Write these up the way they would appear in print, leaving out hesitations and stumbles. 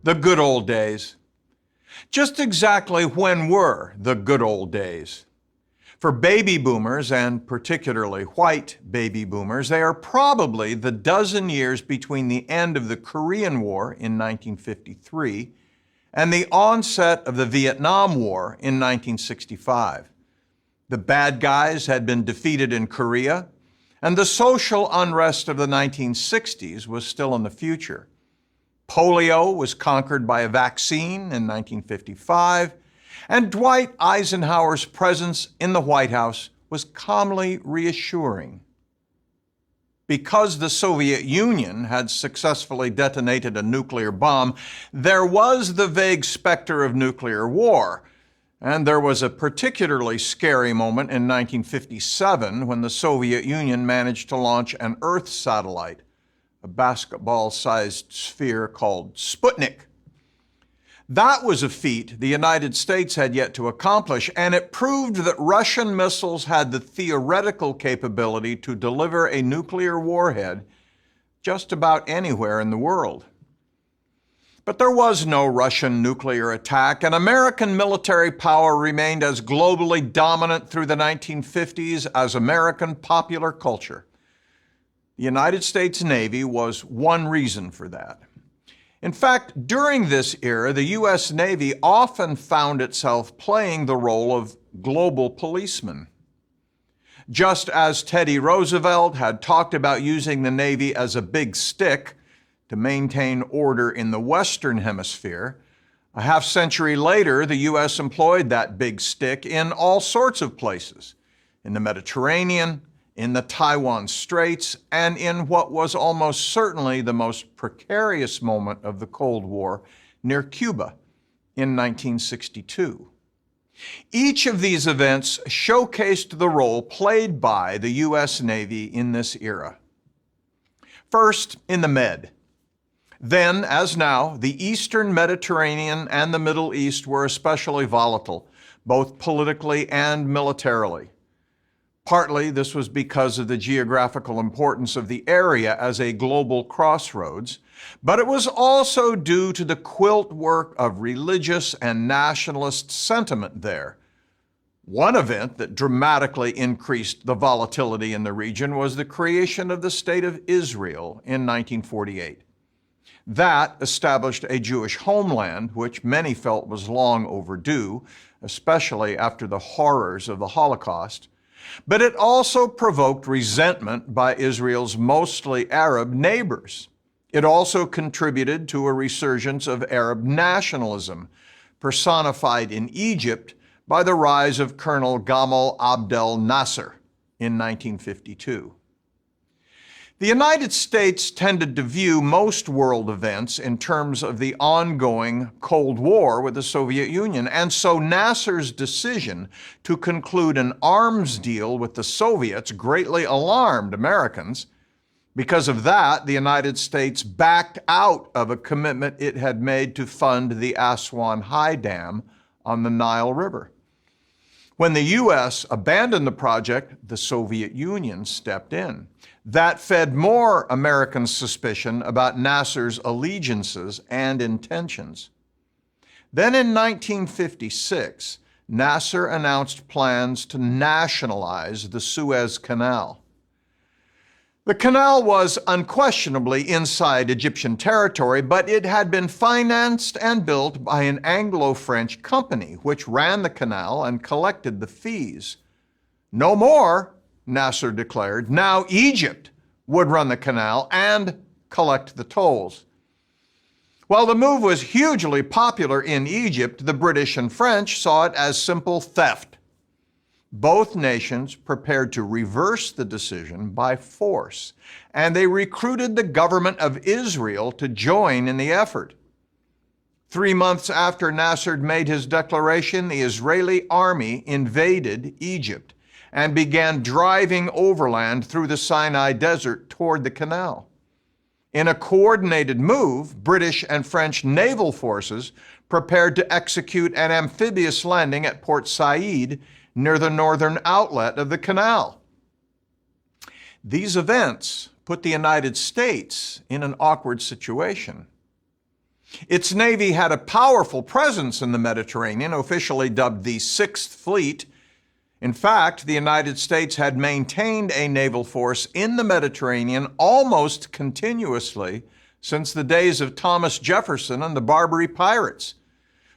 The good old days. Just exactly when were the good old days? For baby boomers, and particularly white baby boomers, they are probably the dozen years between the end of the Korean War in 1953 and the onset of the Vietnam War in 1965. The bad guys had been defeated in Korea, and the social unrest of the 1960s was still in the future. Polio was conquered by a vaccine in 1955, and Dwight Eisenhower's presence in the White House was calmly reassuring. Because the Soviet Union had successfully detonated a nuclear bomb, there was the vague specter of nuclear war. And there was a particularly scary moment in 1957 when the Soviet Union managed to launch an Earth satellite, a basketball-sized sphere called Sputnik. That was a feat the United States had yet to accomplish, and it proved that Russian missiles had the theoretical capability to deliver a nuclear warhead just about anywhere in the world. But there was no Russian nuclear attack, and American military power remained as globally dominant through the 1950s as American popular culture. The United States Navy was one reason for that. In fact, during this era, the U.S. Navy often found itself playing the role of global policeman. Just as Teddy Roosevelt had talked about using the Navy as a big stick to maintain order in the Western Hemisphere, a half-century later, the U.S. employed that big stick in all sorts of places, in the Mediterranean, in the Taiwan Straits, and in what was almost certainly the most precarious moment of the Cold War, near Cuba in 1962. Each of these events showcased the role played by the U.S. Navy in this era. First, in the Med. Then, as now, the Eastern Mediterranean and the Middle East were especially volatile, both politically and militarily. Partly, this was because of the geographical importance of the area as a global crossroads, but it was also due to the quilt work of religious and nationalist sentiment there. One event that dramatically increased the volatility in the region was the creation of the State of Israel in 1948. That established a Jewish homeland, which many felt was long overdue, especially after the horrors of the Holocaust. But it also provoked resentment by Israel's mostly Arab neighbors. It also contributed to a resurgence of Arab nationalism, personified in Egypt by the rise of Colonel Gamal Abdel Nasser in 1952. The United States tended to view most world events in terms of the ongoing Cold War with the Soviet Union, and so Nasser's decision to conclude an arms deal with the Soviets greatly alarmed Americans. Because of that, the United States backed out of a commitment it had made to fund the Aswan High Dam on the Nile River. When the U.S. abandoned the project, the Soviet Union stepped in. That fed more American suspicion about Nasser's allegiances and intentions. Then in 1956, Nasser announced plans to nationalize the Suez Canal. The canal was unquestionably inside Egyptian territory, but it had been financed and built by an Anglo-French company, which ran the canal and collected the fees. No more, Nasser declared. Now Egypt would run the canal and collect the tolls. While the move was hugely popular in Egypt, the British and French saw it as simple theft. Both nations prepared to reverse the decision by force, and they recruited the government of Israel to join in the effort. 3 months after Nasser made his declaration, the Israeli army invaded Egypt and began driving overland through the Sinai Desert toward the canal. In a coordinated move, British and French naval forces prepared to execute an amphibious landing at Port Said near the northern outlet of the canal. These events put the United States in an awkward situation. Its Navy had a powerful presence in the Mediterranean, officially dubbed the Sixth Fleet. In fact, the United States had maintained a naval force in the Mediterranean almost continuously since the days of Thomas Jefferson and the Barbary pirates.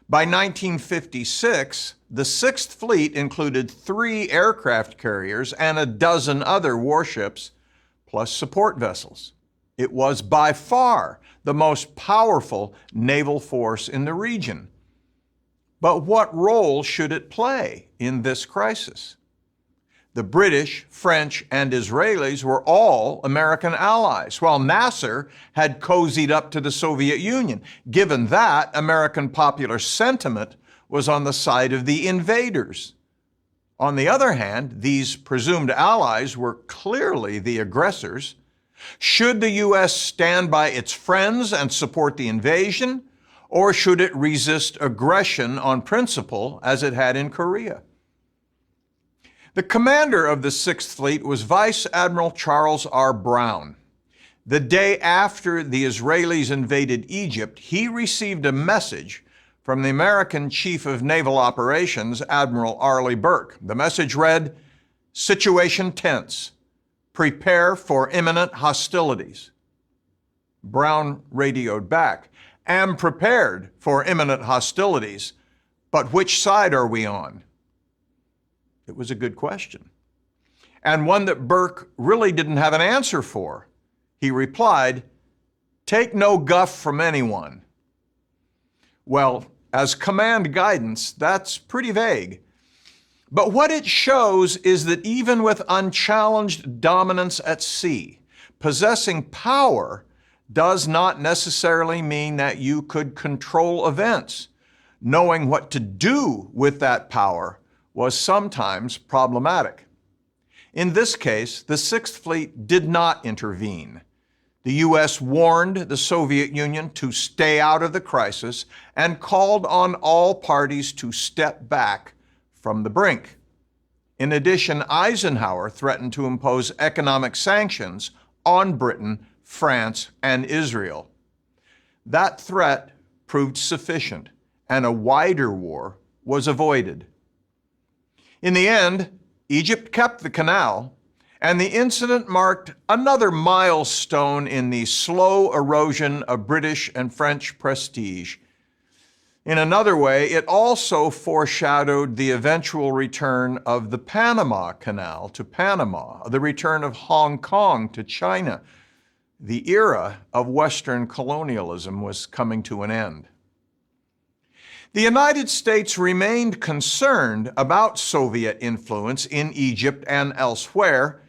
By 1956, the Sixth Fleet included 3 aircraft carriers and a dozen other warships, plus support vessels. It was by far the most powerful naval force in the region. But what role should it play in this crisis? The British, French, and Israelis were all American allies, while Nasser had cozied up to the Soviet Union. Given that, American popular sentiment was on the side of the invaders. On the other hand, these presumed allies were clearly the aggressors. Should the U.S. stand by its friends and support the invasion, or should it resist aggression on principle as it had in Korea? The commander of the Sixth Fleet was Vice Admiral Charles R. Brown. The day after the Israelis invaded Egypt, he received a message from the American Chief of Naval Operations, Admiral Arleigh Burke. The message read, "Situation tense. Prepare for imminent hostilities." Brown radioed back, "Am prepared for imminent hostilities, but which side are we on?" It was a good question, and one that Burke really didn't have an answer for. He replied, "Take no guff from anyone." Well, as command guidance, that's pretty vague. But what it shows is that even with unchallenged dominance at sea, possessing power does not necessarily mean that you could control events. Knowing what to do with that power was sometimes problematic. In this case, the Sixth Fleet did not intervene. The U.S. warned the Soviet Union to stay out of the crisis and called on all parties to step back from the brink. In addition, Eisenhower threatened to impose economic sanctions on Britain, France, and Israel. That threat proved sufficient, and a wider war was avoided. In the end, Egypt kept the canal, and the incident marked another milestone in the slow erosion of British and French prestige. In another way, it also foreshadowed the eventual return of the Panama Canal to Panama, the return of Hong Kong to China. The era of Western colonialism was coming to an end. The United States remained concerned about Soviet influence in Egypt and elsewhere.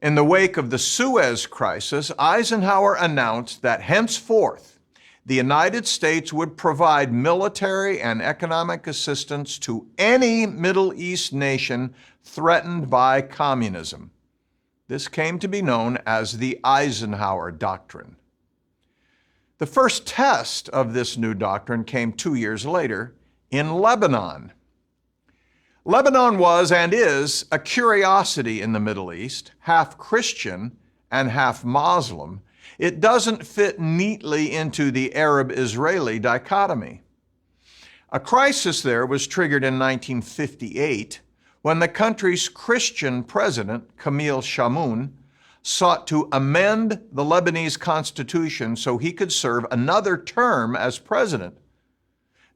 In the wake of the Suez Crisis, Eisenhower announced that henceforth the United States would provide military and economic assistance to any Middle East nation threatened by communism. This came to be known as the Eisenhower Doctrine. The first test of this new doctrine came 2 years later in Lebanon. Lebanon was and is a curiosity in the Middle East, half Christian and half Muslim. It doesn't fit neatly into the Arab-Israeli dichotomy. A crisis there was triggered in 1958 when the country's Christian president, Camille Chamoun, sought to amend the Lebanese constitution so he could serve another term as president.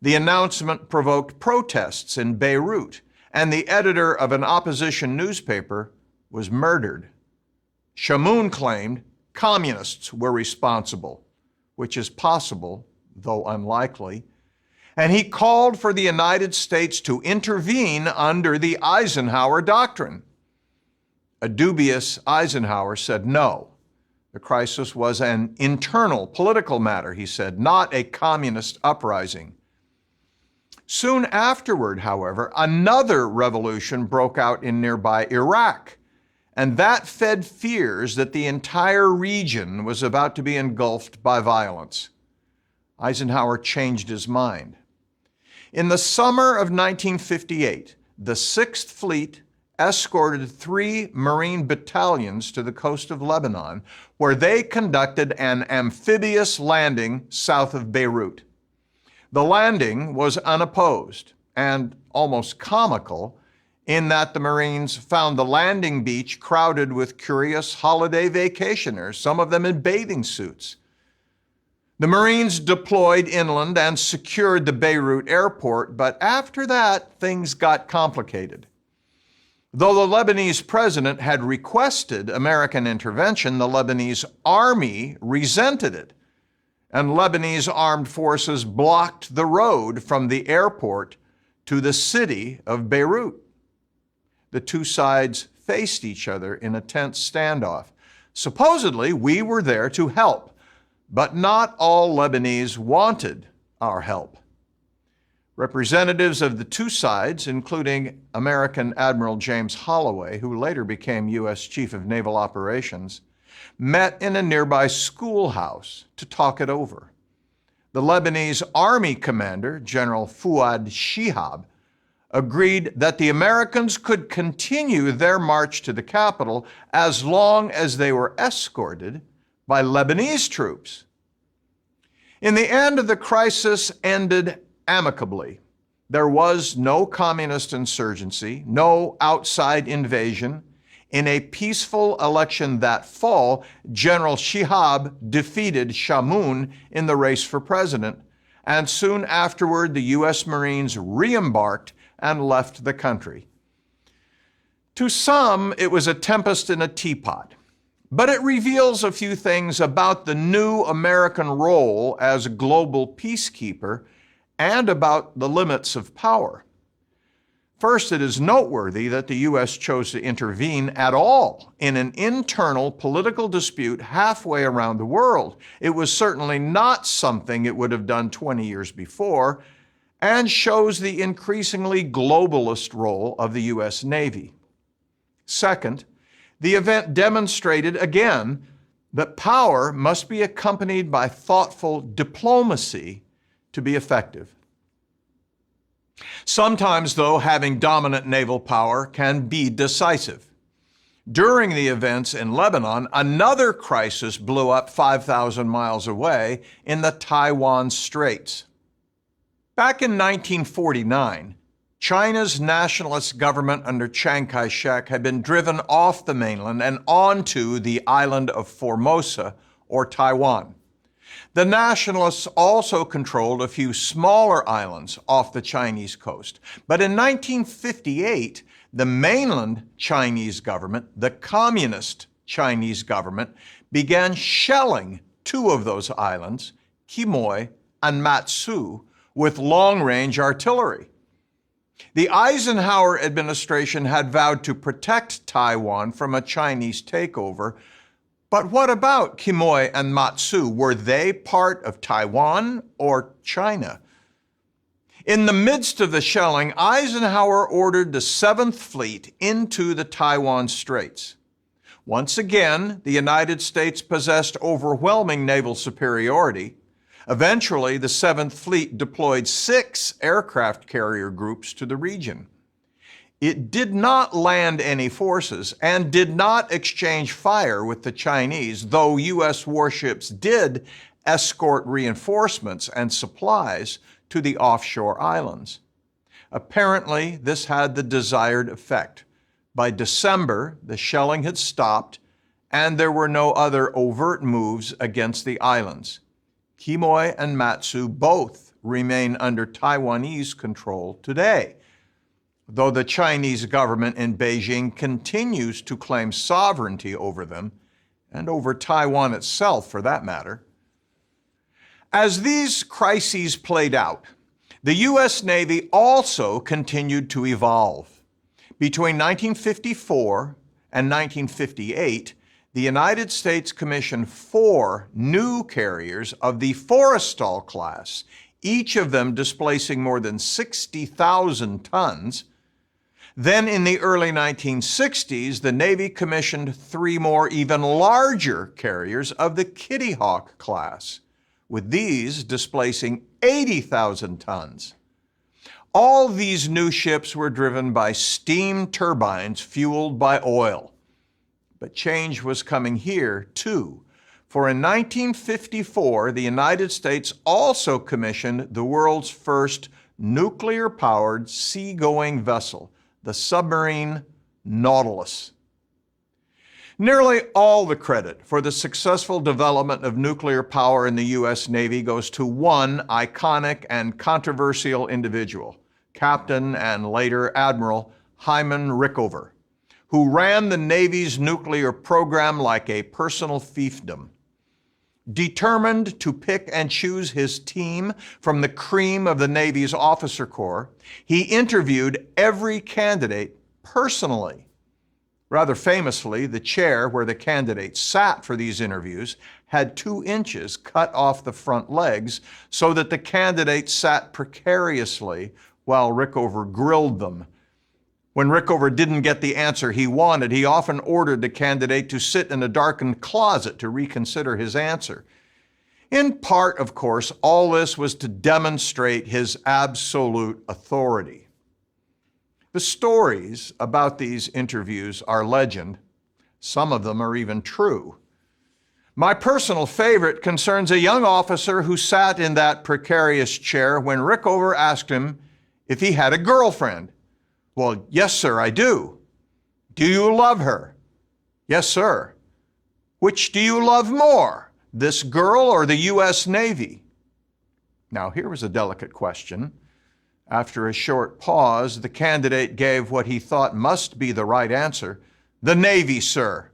The announcement provoked protests in Beirut, and the editor of an opposition newspaper was murdered. Chamoun claimed communists were responsible, which is possible, though unlikely, and he called for the United States to intervene under the Eisenhower Doctrine. A dubious Eisenhower said no. The crisis was an internal political matter, he said, not a communist uprising. Soon afterward, however, another revolution broke out in nearby Iraq, and that fed fears that the entire region was about to be engulfed by violence. Eisenhower changed his mind. In the summer of 1958, the Sixth Fleet, escorted 3 Marine battalions to the coast of Lebanon, where they conducted an amphibious landing south of Beirut. The landing was unopposed and almost comical in that the Marines found the landing beach crowded with curious holiday vacationers, some of them in bathing suits. The Marines deployed inland and secured the Beirut airport, but after that, things got complicated. Though the Lebanese president had requested American intervention, the Lebanese army resented it, and Lebanese armed forces blocked the road from the airport to the city of Beirut. The two sides faced each other in a tense standoff. Supposedly, we were there to help, but not all Lebanese wanted our help. Representatives of the two sides, including American Admiral James Holloway, who later became U.S. Chief of Naval Operations, met in a nearby schoolhouse to talk it over. The Lebanese Army commander, General Fuad Shihab, agreed that the Americans could continue their march to the capital as long as they were escorted by Lebanese troops. In the end, the crisis ended amicably. There was no communist insurgency, no outside invasion. In a peaceful election that fall, General Shihab defeated Shamoun in the race for president, and soon afterward, the U.S. Marines re-embarked and left the country. To some, it was a tempest in a teapot, but it reveals a few things about the new American role as global peacekeeper and about the limits of power. First, it is noteworthy that the U.S. chose to intervene at all in an internal political dispute halfway around the world. It was certainly not something it would have done 20 years before, and shows the increasingly globalist role of the U.S. Navy. Second, the event demonstrated again that power must be accompanied by thoughtful diplomacy to be effective. Sometimes, though, having dominant naval power can be decisive. During the events in Lebanon, another crisis blew up 5,000 miles away in the Taiwan Straits. Back in 1949, China's nationalist government under Chiang Kai-shek had been driven off the mainland and onto the island of Formosa, or Taiwan. The nationalists also controlled a few smaller islands off the Chinese coast. But in 1958, the mainland Chinese government, the communist Chinese government, began shelling 2 of those islands, Quemoy and Matsu, with long-range artillery. The Eisenhower administration had vowed to protect Taiwan from a Chinese takeover, but what about Quemoy and Matsu? Were they part of Taiwan or China? In the midst of the shelling, Eisenhower ordered the 7th Fleet into the Taiwan Straits. Once again, the United States possessed overwhelming naval superiority. Eventually, the 7th Fleet deployed 6 aircraft carrier groups to the region. It did not land any forces and did not exchange fire with the Chinese, though U.S. warships did escort reinforcements and supplies to the offshore islands. Apparently, this had the desired effect. By December, the shelling had stopped, and there were no other overt moves against the islands. Quemoy and Matsu both remain under Taiwanese control today, though the Chinese government in Beijing continues to claim sovereignty over them, and over Taiwan itself for that matter. As these crises played out, the U.S. Navy also continued to evolve. Between 1954 and 1958, the United States commissioned 4 new carriers of the Forrestal class, each of them displacing more than 60,000 tons. Then in the early 1960s, the Navy commissioned 3 more even larger carriers of the Kitty Hawk class, with these displacing 80,000 tons. All these new ships were driven by steam turbines fueled by oil. But change was coming here, too. For in 1954, the United States also commissioned the world's first nuclear-powered seagoing vessel, the submarine Nautilus. Nearly all the credit for the successful development of nuclear power in the U.S. Navy goes to one iconic and controversial individual, Captain and later Admiral Hyman Rickover, who ran the Navy's nuclear program like a personal fiefdom. Determined to pick and choose his team from the cream of the Navy's officer corps, he interviewed every candidate personally. Rather famously, the chair where the candidates sat for these interviews had 2 inches cut off the front legs so that the candidates sat precariously while Rickover grilled them. When Rickover didn't get the answer he wanted, he often ordered the candidate to sit in a darkened closet to reconsider his answer. In part, of course, all this was to demonstrate his absolute authority. The stories about these interviews are legend. Some of them are even true. My personal favorite concerns a young officer who sat in that precarious chair when Rickover asked him if he had a girlfriend. "Well, yes, sir, I do." "Do you love her?" "Yes, sir." "Which do you love more, this girl or the U.S. Navy?" Now, here was a delicate question. After a short pause, the candidate gave what he thought must be the right answer. "The Navy, sir."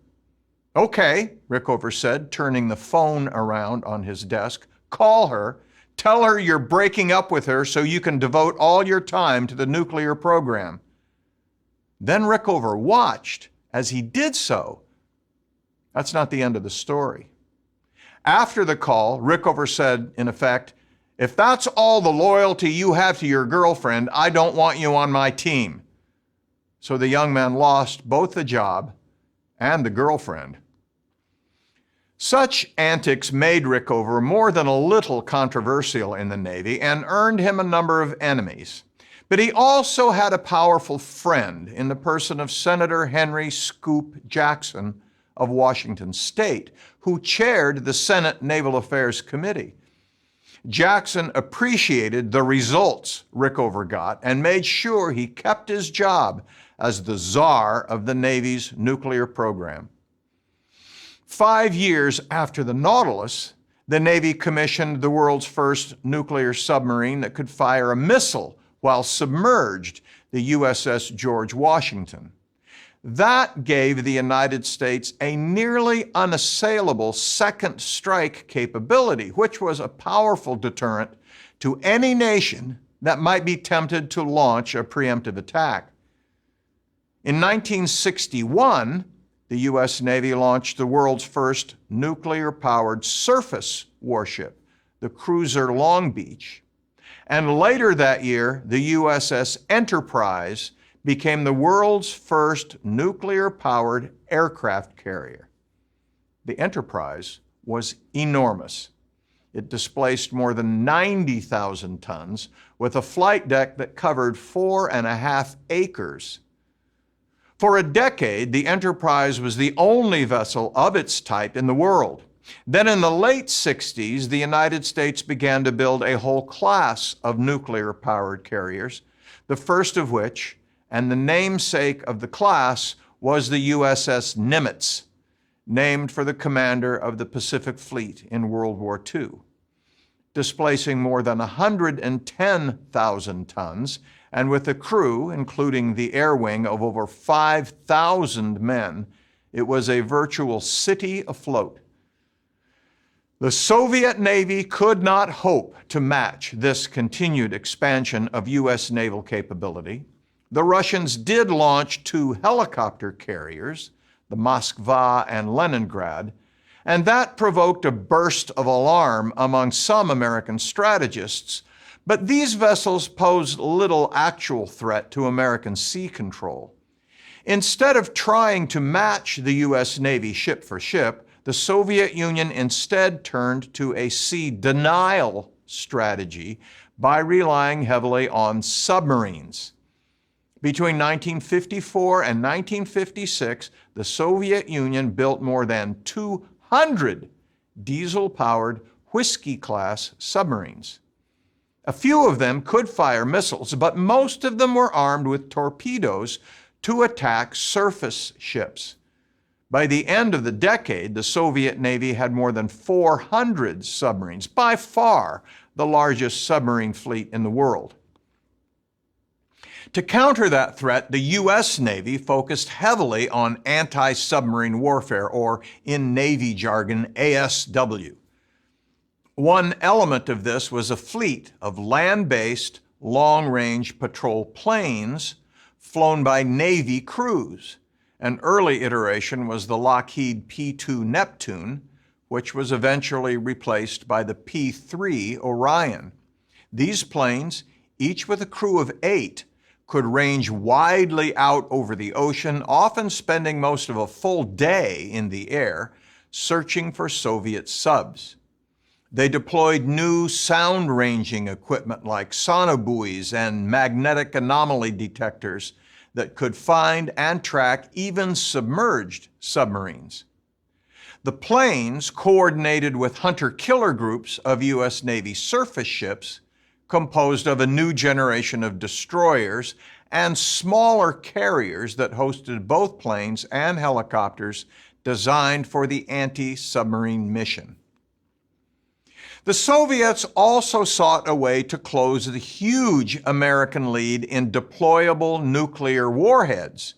"Okay," Rickover said, turning the phone around on his desk. "Call her. Tell her you're breaking up with her so you can devote all your time to the nuclear program." Then Rickover watched as he did so. That's not the end of the story. After the call, Rickover said, in effect, "If that's all the loyalty you have to your girlfriend, I don't want you on my team." So the young man lost both the job and the girlfriend. Such antics made Rickover more than a little controversial in the Navy and earned him a number of enemies. But he also had a powerful friend in the person of Senator Henry Scoop Jackson of Washington State, who chaired the Senate Naval Affairs Committee. Jackson appreciated the results Rickover got and made sure he kept his job as the czar of the Navy's nuclear program. 5 years after the Nautilus, the Navy commissioned the world's first nuclear submarine that could fire a missile while submerged, the USS George Washington. That gave the United States a nearly unassailable second strike capability, which was a powerful deterrent to any nation that might be tempted to launch a preemptive attack. In 1961, the U.S. Navy launched the world's first nuclear-powered surface warship, the cruiser Long Beach. And later that year, the USS Enterprise became the world's first nuclear-powered aircraft carrier. The Enterprise was enormous. It displaced more than 90,000 tons with a flight deck that covered 4.5 acres. For a decade, the Enterprise was the only vessel of its type in the world. Then in the late 60s, the United States began to build a whole class of nuclear-powered carriers, the first of which, and the namesake of the class, was the USS Nimitz, named for the commander of the Pacific Fleet in World War II. Displacing more than 110,000 tons, and with a crew, including the air wing, of over 5,000 men, it was a virtual city afloat. The Soviet Navy could not hope to match this continued expansion of U.S. naval capability. The Russians did launch 2 helicopter carriers, the Moskva and Leningrad, and that provoked a burst of alarm among some American strategists. But these vessels posed little actual threat to American sea control. Instead of trying to match the U.S. Navy ship for ship, the Soviet Union instead turned to a sea denial strategy by relying heavily on submarines. Between 1954 and 1956, the Soviet Union built more than 200 diesel-powered Whiskey-class submarines. A few of them could fire missiles, but most of them were armed with torpedoes to attack surface ships. By the end of the decade, the Soviet Navy had more than 400 submarines, by far the largest submarine fleet in the world. To counter that threat, the U.S. Navy focused heavily on anti-submarine warfare, or in Navy jargon, ASW. One element of this was a fleet of land-based, long-range patrol planes flown by Navy crews. An early iteration was the Lockheed P-2 Neptune, which was eventually replaced by the P-3 Orion. These planes, each with a crew of 8, could range widely out over the ocean, often spending most of a full day in the air, searching for Soviet subs. They deployed new sound-ranging equipment like sonobuoys and magnetic anomaly detectors that could find and track even submerged submarines. The planes, coordinated with hunter-killer groups of U.S. Navy surface ships, composed of a new generation of destroyers and smaller carriers that hosted both planes and helicopters designed for the anti-submarine mission. The Soviets also sought a way to close the huge American lead in deployable nuclear warheads.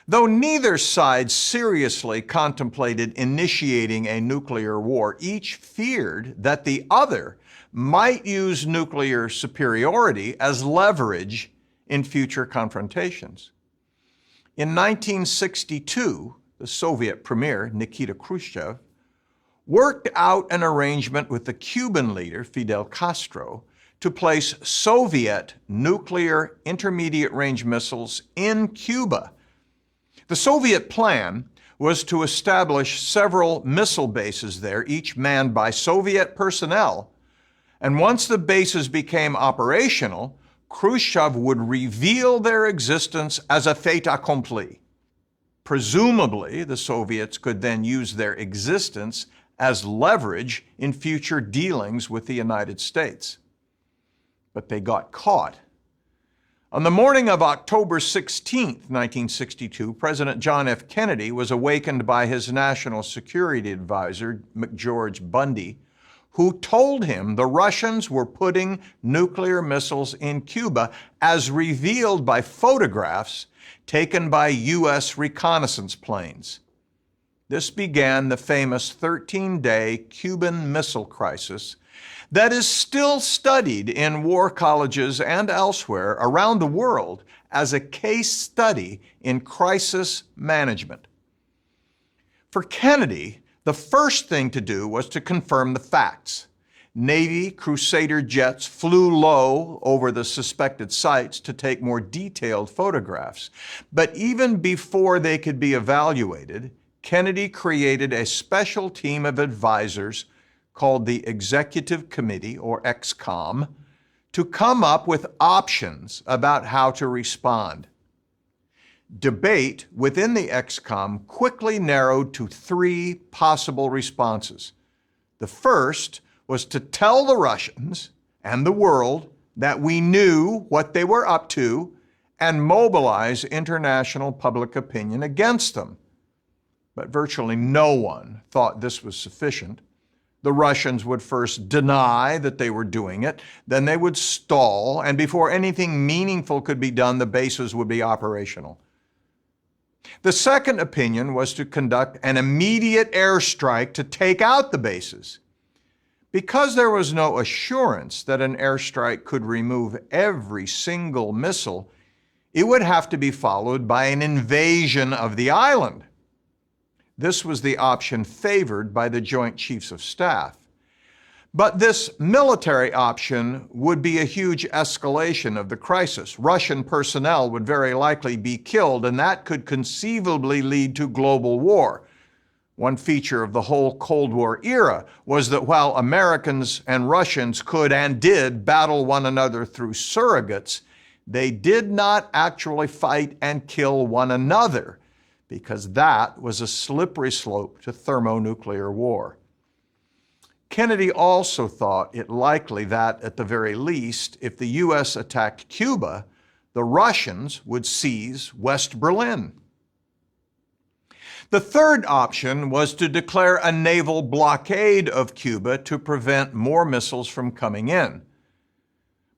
Though neither side seriously contemplated initiating a nuclear war, each feared that the other might use nuclear superiority as leverage in future confrontations. In 1962, the Soviet premier, Nikita Khrushchev, worked out an arrangement with the Cuban leader, Fidel Castro, to place Soviet nuclear intermediate-range missiles in Cuba. The Soviet plan was to establish several missile bases there, each manned by Soviet personnel, and once the bases became operational, Khrushchev would reveal their existence as a fait accompli. Presumably, the Soviets could then use their existence as leverage in future dealings with the United States. But they got caught. On the morning of October 16, 1962, President John F. Kennedy was awakened by his national security advisor, McGeorge Bundy, who told him the Russians were putting nuclear missiles in Cuba as revealed by photographs taken by U.S. reconnaissance planes. This began the famous 13-day Cuban Missile Crisis that is still studied in war colleges and elsewhere around the world as a case study in crisis management. For Kennedy, the first thing to do was to confirm the facts. Navy Crusader jets flew low over the suspected sites to take more detailed photographs. But even before they could be evaluated, Kennedy created a special team of advisors called the Executive Committee, or ExComm, to come up with options about how to respond. Debate within the ExComm quickly narrowed to 3 possible responses. The first was to tell the Russians and the world that we knew what they were up to and mobilize international public opinion against them. But virtually no one thought this was sufficient. The Russians would first deny that they were doing it, then they would stall, and before anything meaningful could be done, the bases would be operational. The second opinion was to conduct an immediate airstrike to take out the bases. Because there was no assurance that an airstrike could remove every single missile, it would have to be followed by an invasion of the island. This was the option favored by the Joint Chiefs of Staff. But this military option would be a huge escalation of the crisis. Russian personnel would very likely be killed, and that could conceivably lead to global war. One feature of the whole Cold War era was that while Americans and Russians could and did battle one another through surrogates, they did not actually fight and kill one another, because that was a slippery slope to thermonuclear war. Kennedy also thought it likely that, at the very least, if the U.S. attacked Cuba, the Russians would seize West Berlin. The third option was to declare a naval blockade of Cuba to prevent more missiles from coming in.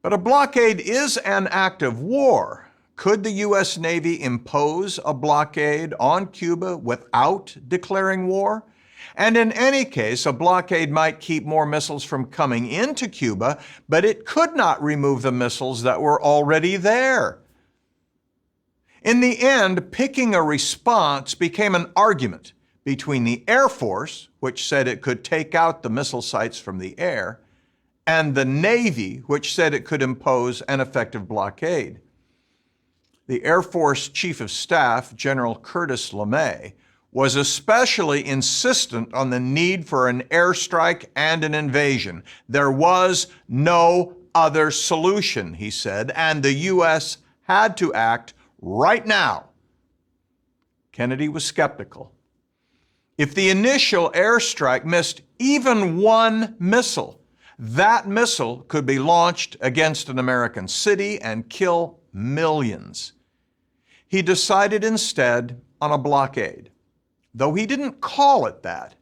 But a blockade is an act of war. Could the U.S. Navy impose a blockade on Cuba without declaring war? And in any case, a blockade might keep more missiles from coming into Cuba, but it could not remove the missiles that were already there. In the end, picking a response became an argument between the Air Force, which said it could take out the missile sites from the air, and the Navy, which said it could impose an effective blockade. The Air Force Chief of Staff, General Curtis LeMay, was especially insistent on the need for an airstrike and an invasion. There was no other solution, he said, and the U.S. had to act right now. Kennedy was skeptical. If the initial airstrike missed even one missile, that missile could be launched against an American city and kill millions. He decided instead on a blockade, though he didn't call it that.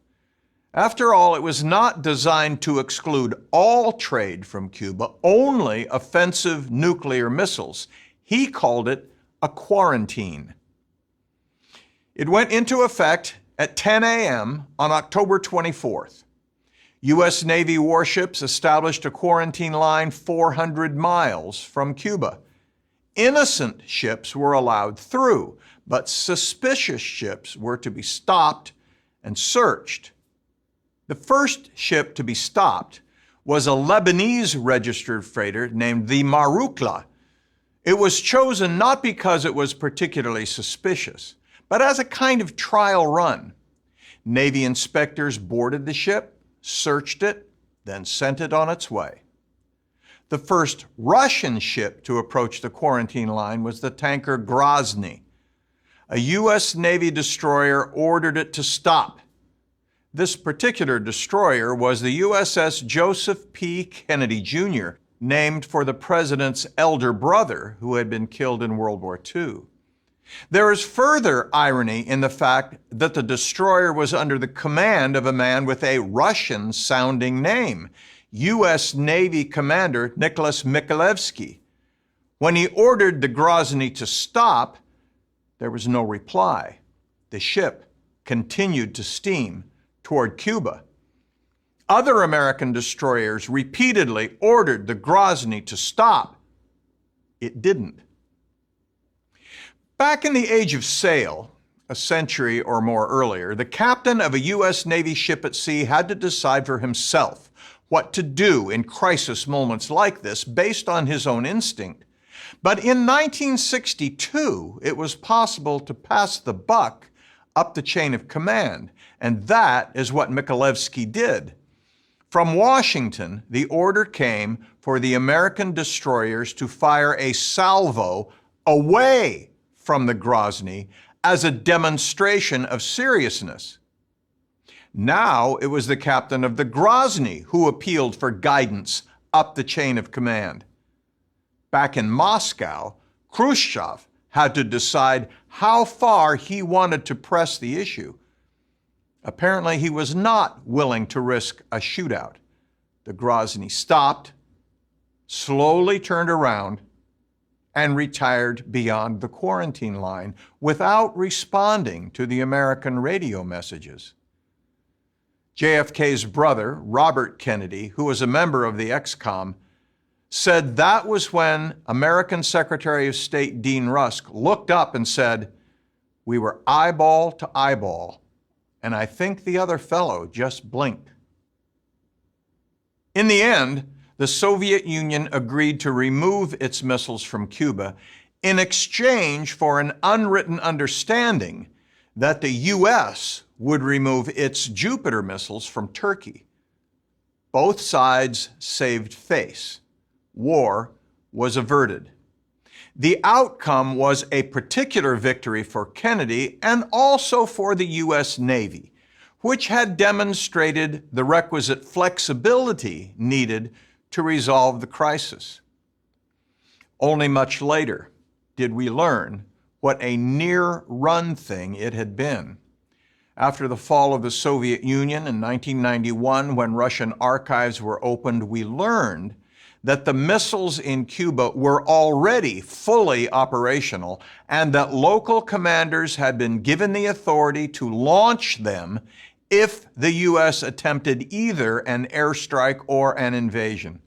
After all, it was not designed to exclude all trade from Cuba, only offensive nuclear missiles. He called it a quarantine. It went into effect at 10 a.m. on October 24th. U.S. Navy warships established a quarantine line 400 miles from Cuba. Innocent ships were allowed through, but suspicious ships were to be stopped and searched. The first ship to be stopped was a Lebanese registered freighter named the Marukla. It was chosen not because it was particularly suspicious, but as a kind of trial run. Navy inspectors boarded the ship, searched it, then sent it on its way. The first Russian ship to approach the quarantine line was the tanker Grozny. A U.S. Navy destroyer ordered it to stop. This particular destroyer was the USS Joseph P. Kennedy, Jr., named for the president's elder brother who had been killed in World War II. There is further irony in the fact that the destroyer was under the command of a man with a Russian-sounding name, U.S. Navy Commander Nicholas Michalewski. When he ordered the Grozny to stop, there was no reply. The ship continued to steam toward Cuba. Other American destroyers repeatedly ordered the Grozny to stop. It didn't. Back in the age of sail, a century or more earlier, the captain of a U.S. Navy ship at sea had to decide for himself what to do in crisis moments like this based on his own instinct. But in 1962, it was possible to pass the buck up the chain of command, and that is what Michalewski did. From Washington, the order came for the American destroyers to fire a salvo away from the Grozny as a demonstration of seriousness. Now it was the captain of the Grozny who appealed for guidance up the chain of command. Back in Moscow, Khrushchev had to decide how far he wanted to press the issue. Apparently, he was not willing to risk a shootout. The Grozny stopped, slowly turned around, and retired beyond the quarantine line without responding to the American radio messages. JFK's brother, Robert Kennedy, who was a member of the ExComm, said that was when American Secretary of State Dean Rusk looked up and said, "We were eyeball to eyeball, and I think the other fellow just blinked." In the end, the Soviet Union agreed to remove its missiles from Cuba in exchange for an unwritten understanding that the U.S. would remove its Jupiter missiles from Turkey. Both sides saved face. War was averted. The outcome was a particular victory for Kennedy and also for the U.S. Navy, which had demonstrated the requisite flexibility needed to resolve the crisis. Only much later did we learn what a near-run thing it had been. After the fall of the Soviet Union in 1991, when Russian archives were opened, we learned that the missiles in Cuba were already fully operational and that local commanders had been given the authority to launch them if the U.S. attempted either an airstrike or an invasion.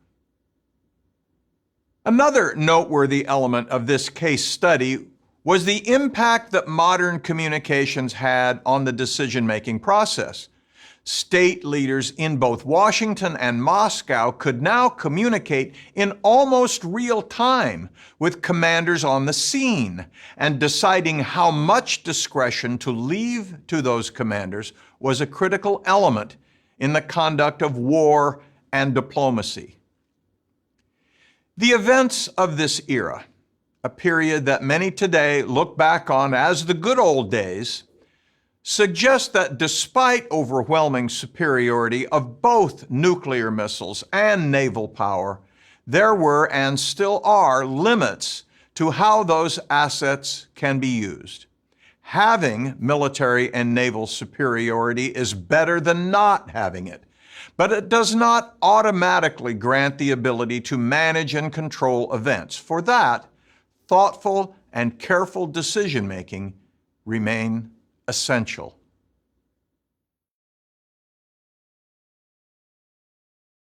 Another noteworthy element of this case study was the impact that modern communications had on the decision-making process. State leaders in both Washington and Moscow could now communicate in almost real time with commanders on the scene, and deciding how much discretion to leave to those commanders was a critical element in the conduct of war and diplomacy. The events of this era, a period that many today look back on as the good old days, suggest that despite overwhelming superiority of both nuclear missiles and naval power, there were and still are limits to how those assets can be used. Having military and naval superiority is better than not having it, but it does not automatically grant the ability to manage and control events. For that, thoughtful and careful decision-making remain essential.